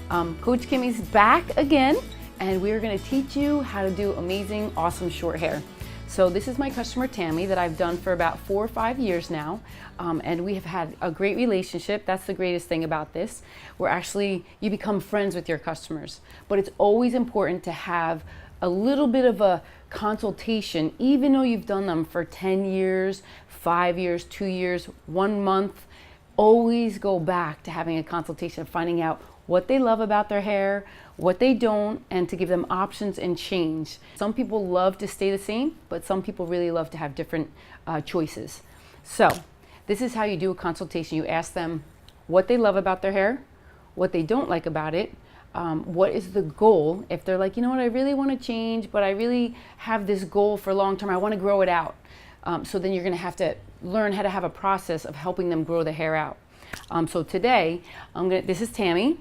Coach Kimmy's back again, and we're going to teach you how to do amazing, awesome short hair. So this is my customer Tammy that I've done for about 4 or 5 years now, and we have had a great relationship. That's the greatest thing about this. You become friends with your customers, but it's always important to have a little bit of a consultation, even though you've done them for 10 years, 5 years, 2 years, 1 month. Always go back to having a consultation, finding out what they love about their hair, what they don't, and to give them options and change. Some people love to stay the same, but some people really love to have different choices. So this is how you do a consultation. You ask them what they love about their hair, what they don't like about it, what is the goal. If they're like, you know what, I really want to change, but I really have this goal for long term, I want to grow it out. So then you're going to have to learn how to have a process of helping them grow the hair out. So today, this is Tammy.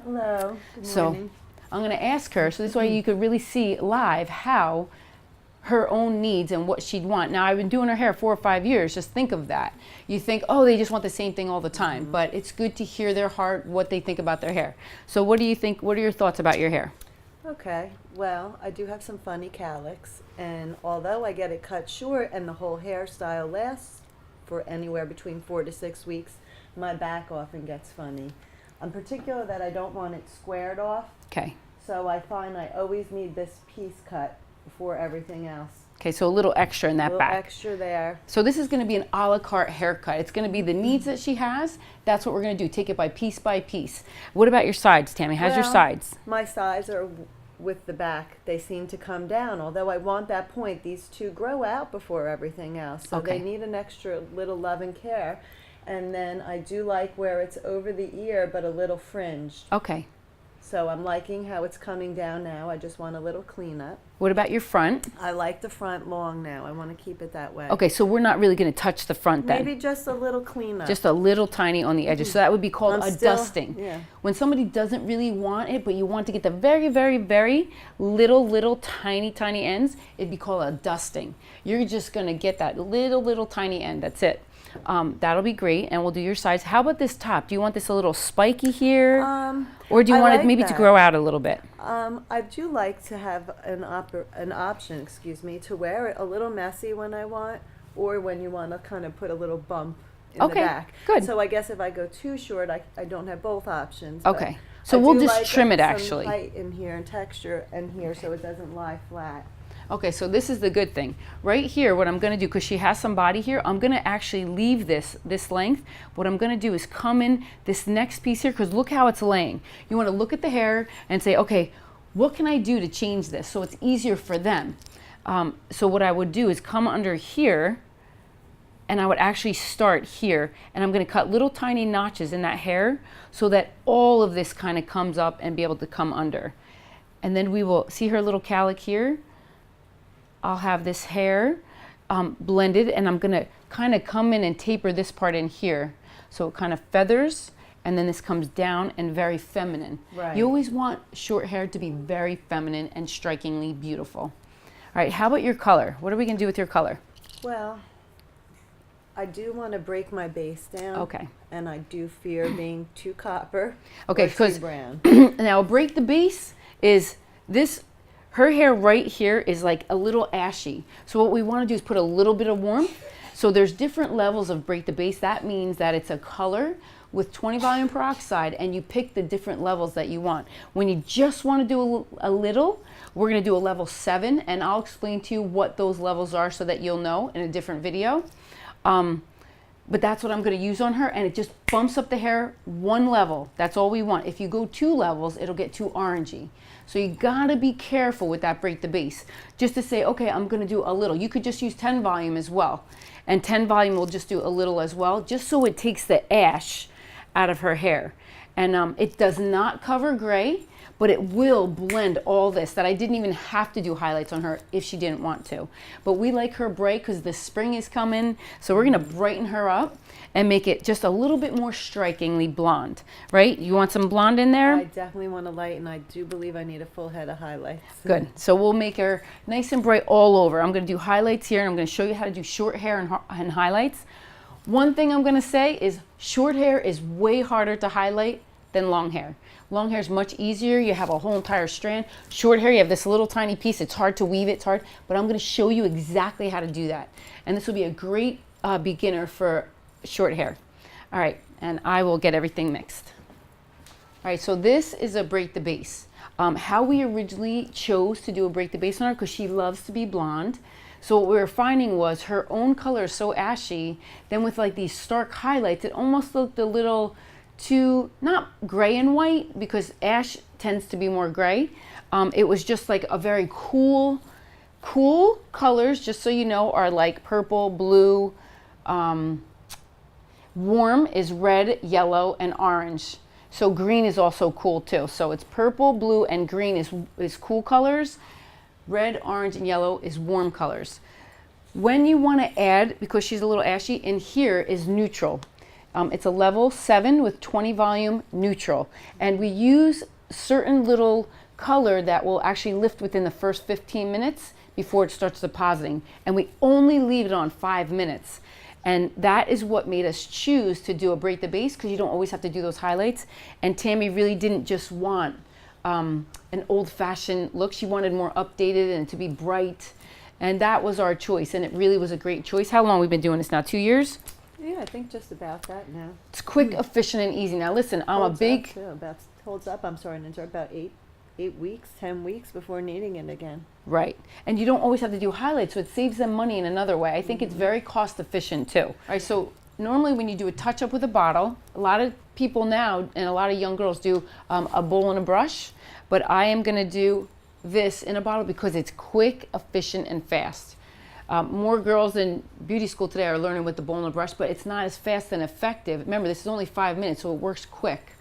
Hello. Good morning. So I'm going to ask her, so this way you could really see live how her own needs and what she'd want. Now, I've been doing her hair 4 or 5 years. Just think of that. You think, oh, they just want the same thing all the time. But it's good to hear their heart, what they think about their hair. So what do you think? What are your thoughts about your hair? Okay. Well, I do have some funny cowlicks. And although I get it cut short and the whole hairstyle lasts for anywhere between 4 to 6 weeks, my back often gets funny. I'm particular that I don't want it squared off. Okay. So I find I always need this piece cut before everything else. Okay, so a little extra in that back. A little extra there. So this is going to be an a la carte haircut. It's going to be the needs that she has. That's what we're going to do. Take it by piece. What about your sides, Tammy? How's your sides? My sides are with the back. They seem to come down. Although I want that point, these two grow out before everything else. So they need an extra little love and care. And then I do like where it's over the ear, but a little fringed. Okay. So I'm liking how it's coming down now. I just want a little cleanup. What about your front? I like the front long now. I want to keep it that way. Okay, so we're not really going to touch the front then. Maybe just a little cleanup. Just a little tiny on the edges. So that would be called dusting. Yeah. When somebody doesn't really want it, but you want to get the very, very, very little tiny ends, it'd be called a dusting. You're just going to get that little tiny end. That's it. That'll be great, and we'll do your sides. How about this top? Do you want this a little spiky here, or do you want it maybe to grow out a little bit? I do like to have an option, to wear it a little messy when I want, or when you want to kind of put a little bump in the back. Good. So I guess if I go too short, I don't have both options. Okay. So we'll just trim it actually. Some height in here and texture in here, so it doesn't lie flat. Okay, so this is the good thing. Right here, what I'm going to do, because she has some body here, I'm going to actually leave this length. What I'm going to do is come in this next piece here, because look how it's laying. You want to look at the hair and say, okay, what can I do to change this so it's easier for them? So what I would do is come under here, and I would actually start here, and I'm going to cut little tiny notches in that hair so that all of this kind of comes up and be able to come under. And then we will see her little cowlick here. I'll have this hair blended, and I'm going to kind of come in and taper this part in here. So it kind of feathers, and then this comes down and very feminine. Right. You always want short hair to be very feminine and strikingly beautiful. All right, how about your color? What are we going to do with your color? Well, I do want to break my base down. Okay. And I do fear being too copper or because too brown. Now, break the base is this. Her hair right here is like a little ashy. So what we want to do is put a little bit of warmth. So there's different levels of break the base. That means that it's a color with 20 volume peroxide, and you pick the different levels that you want. When you just want to do a little, we're going to do a level 7, and I'll explain to you what those levels are so that you'll know in a different video. But that's what I'm going to use on her, and it just bumps up the hair 1 level. That's all we want. If you go 2 levels, it'll get too orangey. So you gotta be careful with that break the base. Just to say, okay, I'm gonna do a little. You could just use 10 volume as well. And 10 volume will just do a little as well, just so it takes the ash out of her hair. And it does not cover gray, but it will blend all this, that I didn't even have to do highlights on her if she didn't want to. But we like her bright because the spring is coming, so we're gonna brighten her up and make it just a little bit more strikingly blonde, right? You want some blonde in there? I definitely want to lighten. I do believe I need a full head of highlights. Good, so we'll make her nice and bright all over. I'm gonna do highlights here, and I'm gonna show you how to do short hair and highlights. One thing I'm gonna say is short hair is way harder to highlight than long hair. Long hair is much easier. You have a whole entire strand. Short hair, you have this little tiny piece. It's hard to weave it, it's hard, but I'm gonna show you exactly how to do that. And this will be a great beginner for short hair. All right, and I will get everything mixed. All right, so this is a break the base. How we originally chose to do a break the base on her, because she loves to be blonde. So what we were finding was her own color is so ashy, then with like these stark highlights, it almost looked a little too, not gray and white, because ash tends to be more gray. It was just like a very cool colors, just so you know, are like purple, blue, warm is red, yellow, and orange. So green is also cool too. So it's purple, blue, and green is cool colors. Red, orange, and yellow is warm colors. When you want to add, because she's a little ashy, in here is neutral. It's a level 7 with 20 volume neutral. And we use certain little color that will actually lift within the first 15 minutes before it starts depositing. And we only leave it on 5 minutes. And that is what made us choose to do a break the base, because you don't always have to do those highlights. And Tammy really didn't just want an old-fashioned look. She wanted more updated and to be bright. And that was our choice. And it really was a great choice. How long have we been doing this now? 2 years? Yeah, I think just about that now. It's quick, efficient, and easy. Now listen, I'm a big... Holds up, I'm sorry, Ninja, about 8 weeks, 10 weeks before needing it again. Right. And you don't always have to do highlights, so it saves them money in another way. I think it's very cost efficient too. All right, so normally when you do a touch up with a bottle, a lot of people now and a lot of young girls do a bowl and a brush, but I am gonna do this in a bottle because it's quick, efficient, and fast. More girls in beauty school today are learning with the bowl and a brush, but it's not as fast and effective. Remember, this is only 5 minutes, so it works quick.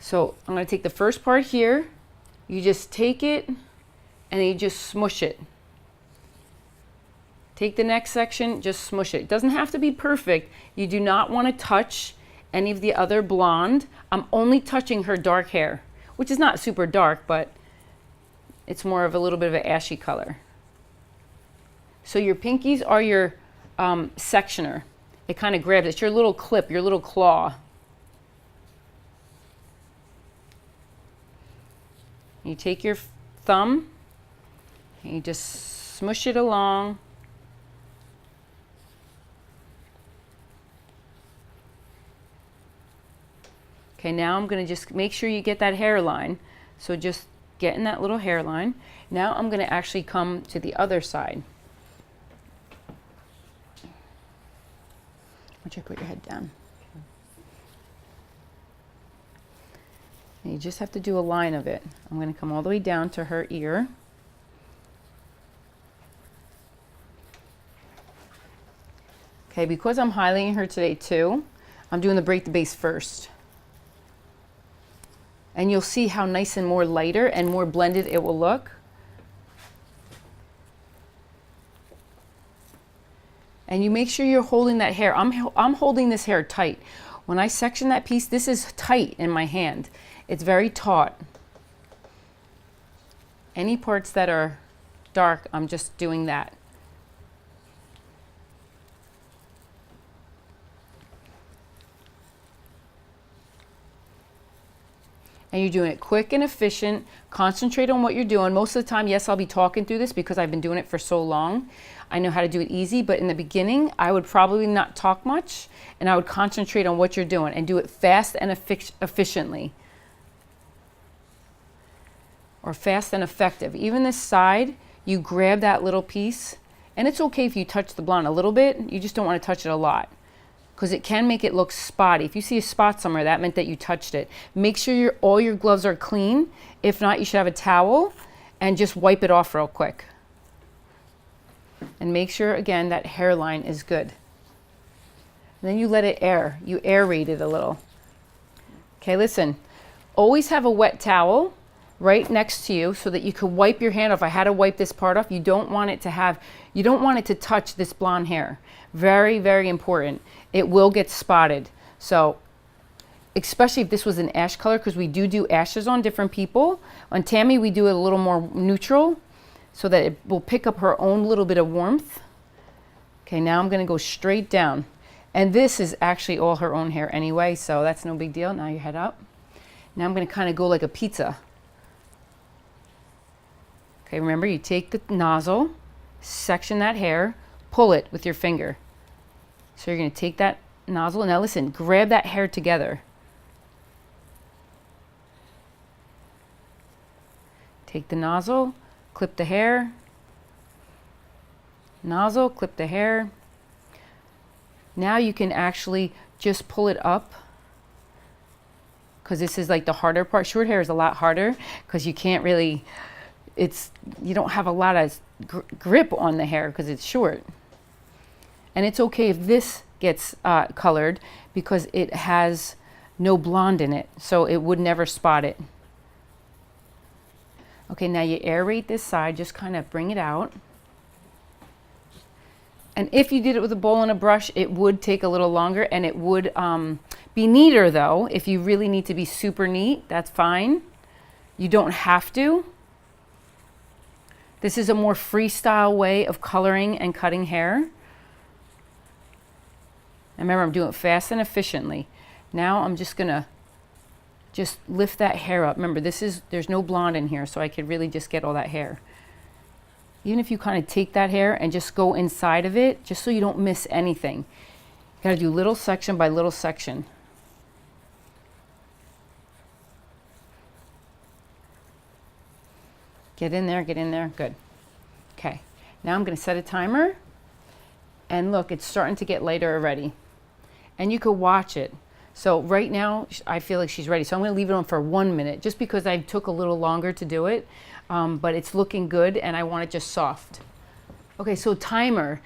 So I'm going to take the first part here. You just take it and you just smush it. Take the next section, just smush it. It doesn't have to be perfect. You do not want to touch any of the other blonde. I'm only touching her dark hair, which is not super dark, but it's more of a little bit of an ashy color. So your pinkies are your sectioner. It kind of grabs, it's your little clip, your little claw. You take your thumb and you just smush it along. Okay, now I'm going to just make sure you get that hairline. So just get in that little hairline. Now I'm going to actually come to the other side. Why don't you put your head down? And you just have to do a line of it. I'm going to come all the way down to her ear. Okay, because I'm highlighting her today too, I'm doing the break the base first. And you'll see how nice and more lighter and more blended it will look. And you make sure you're holding that hair. I'm holding this hair tight. When I section that piece, this is tight in my hand. It's very taut. Any parts that are dark, I'm just doing that. And you're doing it quick and efficient. Concentrate on what you're doing. Most of the time, yes, I'll be talking through this because I've been doing it for so long. I know how to do it easy, but in the beginning, I would probably not talk much, and I would concentrate on what you're doing and do it fast and efficiently. Or fast and effective. Even this side, you grab that little piece, and it's okay if you touch the blonde a little bit. You just don't want to touch it a lot, because it can make it look spotty. If you see a spot somewhere, that meant that you touched it. Make sure all your gloves are clean. If not, you should have a towel and just wipe it off real quick. And make sure, again, that hairline is good. And then you let it air. You aerate it a little. Okay, listen. Always have a wet towel right next to you so that you can wipe your hand off. I had to wipe this part off. You don't want it to touch this blonde hair. Very, very important. It will get spotted. So, especially if this was an ash color, because we do ashes on different people. On Tammy, we do it a little more neutral so that it will pick up her own little bit of warmth. Okay, now I'm going to go straight down. And this is actually all her own hair anyway, so that's no big deal. Now your head up. Now I'm going to kind of go like a pizza. Okay, remember you take the nozzle, section that hair, pull it with your finger. So you're going to take that nozzle. Now listen, grab that hair together. Take the nozzle, clip the hair. Nozzle, clip the hair. Now you can actually just pull it up, because this is like the harder part. Short hair is a lot harder because you can't really, you don't have a lot of grip on the hair because it's short. And it's okay if this gets colored because it has no blonde in it, so it would never spot it. Okay, now you aerate this side, just kind of bring it out. And if you did it with a bowl and a brush, it would take a little longer, and it would be neater though. If you really need to be super neat, that's fine. You don't have to. This is a more freestyle way of coloring and cutting hair. And remember, I'm doing it fast and efficiently. Now I'm just gonna lift that hair up. Remember, there's no blonde in here, so I could really just get all that hair. Even if you kind of take that hair and just go inside of it, just so you don't miss anything. You gotta do little section by little section. Get in there, good. Okay, now I'm gonna set a timer, and look, it's starting to get lighter already. And you could watch it. So right now, I feel like she's ready. So I'm gonna leave it on for 1 minute, just because I took a little longer to do it, but it's looking good and I want it just soft. Okay, so timers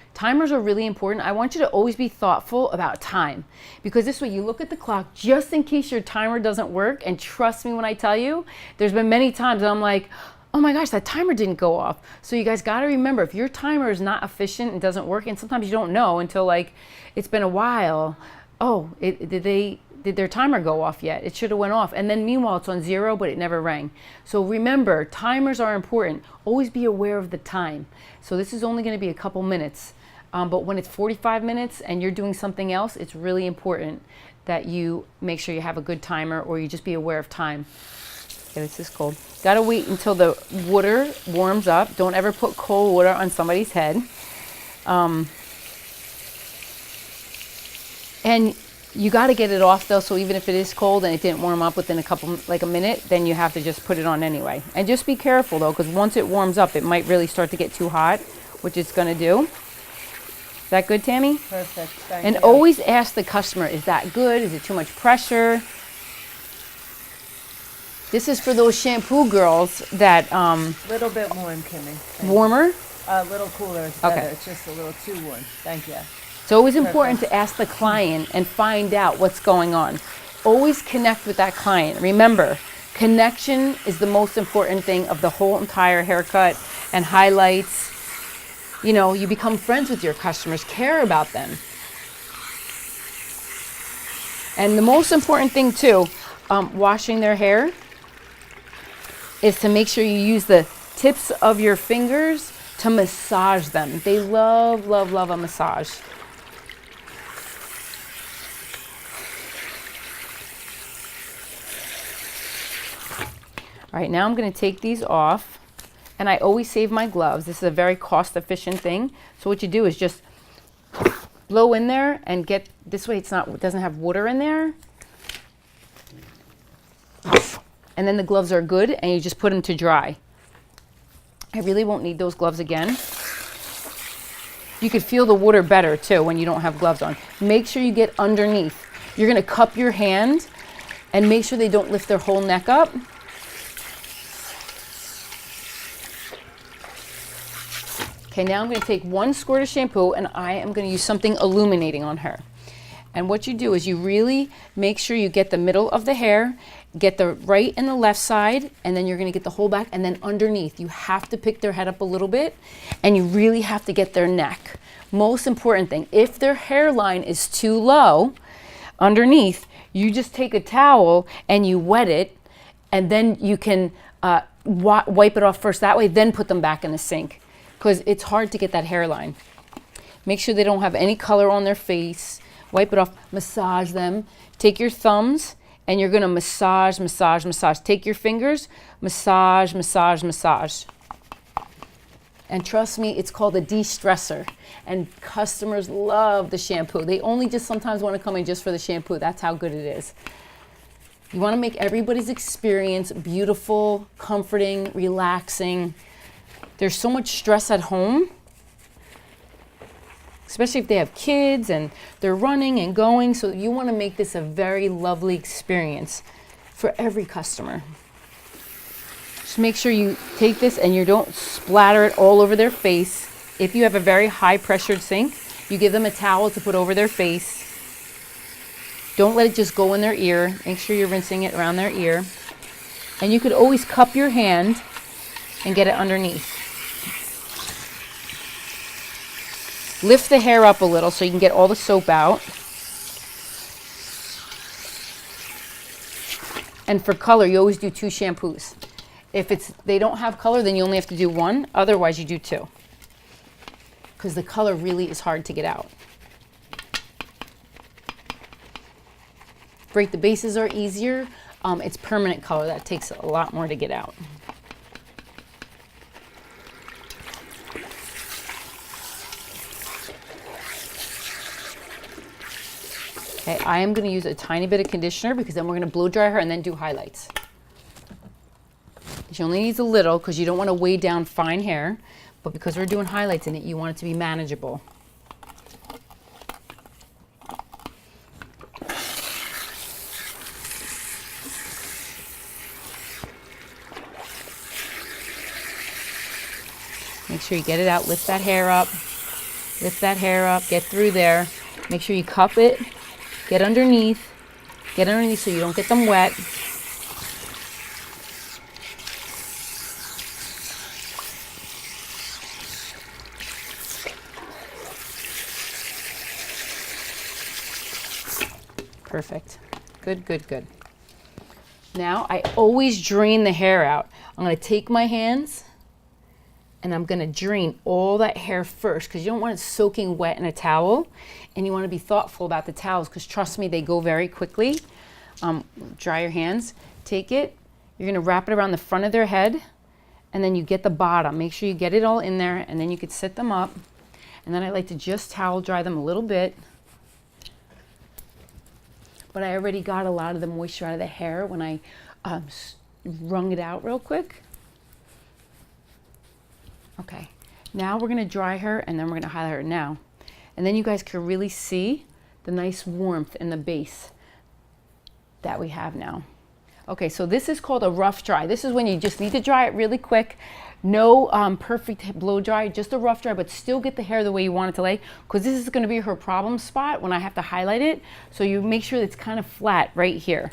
are really important. I want you to always be thoughtful about time, because this way you look at the clock just in case your timer doesn't work. And trust me when I tell you, there's been many times that I'm like, oh my gosh, that timer didn't go off. So you guys got to remember, if your timer is not efficient and doesn't work, and sometimes you don't know until like it's been a while, oh, did their timer go off yet? It should have went off. And then meanwhile, it's on 0, but it never rang. So remember, timers are important. Always be aware of the time. So this is only going to be a couple minutes. But when it's 45 minutes and you're doing something else, it's really important that you make sure you have a good timer, or you just be aware of time. Okay, this is cold. Gotta wait until the water warms up. Don't ever put cold water on somebody's head. And you got to get it off though, so even if it is cold and it didn't warm up within a minute, then you have to just put it on anyway. And just be careful though, because once it warms up, it might really start to get too hot, which it's going to do. Is that good, Tammy? Perfect. Thank and you. Always ask the customer, is that good? Is it too much pressure? This is for those shampoo girls that Little bit warm, Kimmy. warmer. A little cooler is better. Okay. It's just a little too warm. Thank you. It's always important to ask the client and find out what's going on. Always connect with that client. Remember, connection is the most important thing of the whole entire haircut and highlights. You know, you become friends with your customers, care about them. And the most important thing too, washing their hair, is to make sure you use the tips of your fingers to massage them. They love, love, love a massage. All right, now I'm going to take these off, and I always save my gloves. This is a very cost-efficient thing. So what you do is just blow in there and get, this way it doesn't have water in there. And then the gloves are good, and you just put them to dry. I really won't need those gloves again. You can feel the water better too when you don't have gloves on. Make sure you get underneath. You're going to cup your hand and make sure they don't lift their whole neck up. Okay, now I'm going to take 1 squirt of shampoo, and I am going to use something illuminating on her. And what you do is you really make sure you get the middle of the hair, get the right and the left side, and then you're going to get the whole back, and then underneath. You have to pick their head up a little bit, and you really have to get their neck. Most important thing, if their hairline is too low underneath, you just take a towel and you wet it, and then you can wipe it off first that way, then put them back in the sink, because it's hard to get that hairline. Make sure they don't have any color on their face. wipe it off, massage them. Take your thumbs and you're gonna massage, massage, massage. Take your fingers, massage, massage, massage. And trust me, it's called a de-stressor. And customers love the shampoo. They only just sometimes want to come in just for the shampoo. That's how good it is. You want to make everybody's experience beautiful, comforting, relaxing. There's so much stress at home, especially if they have kids and they're running and going. So you want to make this a very lovely experience for every customer. Just make sure you take this and you don't splatter it all over their face. If you have a very high pressured sink, you give them a towel to put over their face. Don't let it just go in their ear. Make sure you're rinsing it around their ear. And you could always cup your hand and get it underneath. Lift the hair up a little so you can get all the soap out. And for color, you always do 2 shampoos. If they don't have color, then you only have to do 1. Otherwise, you do 2. Because the color really is hard to get out. Break the bases are easier. It's permanent color. That takes a lot more to get out. Okay, I am going to use a tiny bit of conditioner because then we're going to blow dry her and then do highlights. She only needs a little because you don't want to weigh down fine hair, but because we're doing highlights in it, you want it to be manageable. Make sure you get it out, lift that hair up, get through there. Make sure you cup it, get underneath so you don't get them wet. Perfect. Good, good, good. Now I always drain the hair out. I'm going to take my hands and I'm going to drain all that hair first because you don't want it soaking wet in a towel, and you want to be thoughtful about the towels because trust me, they go very quickly. Dry your hands. Take it. You're going to wrap it around the front of their head, and then you get the bottom. Make sure you get it all in there, and then you can sit them up. And then I like to just towel dry them a little bit. But I already got a lot of the moisture out of the hair when I wrung it out real quick. Okay, now we're gonna dry her and then we're gonna highlight her now. And then you guys can really see the nice warmth in the base that we have now. Okay, so this is called a rough dry. This is when you just need to dry it really quick. No perfect blow dry, just a rough dry, but still get the hair the way you want it to lay, because this is gonna be her problem spot when I have to highlight it. So you make sure it's kind of flat right here.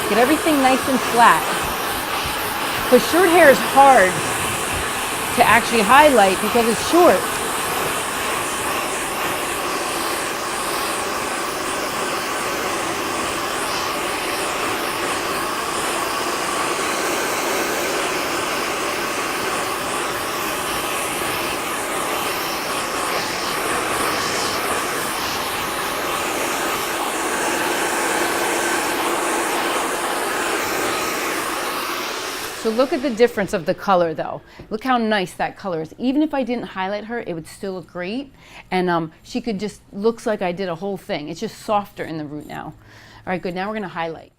Get everything nice and flat. Because short hair is hard to actually highlight because it's short. So look at the difference of the color though. Look how nice that color is. Even if I didn't highlight her, it would still look great. And she could just, looks like I did a whole thing. It's just softer in the root now. All right, good, now we're gonna highlight.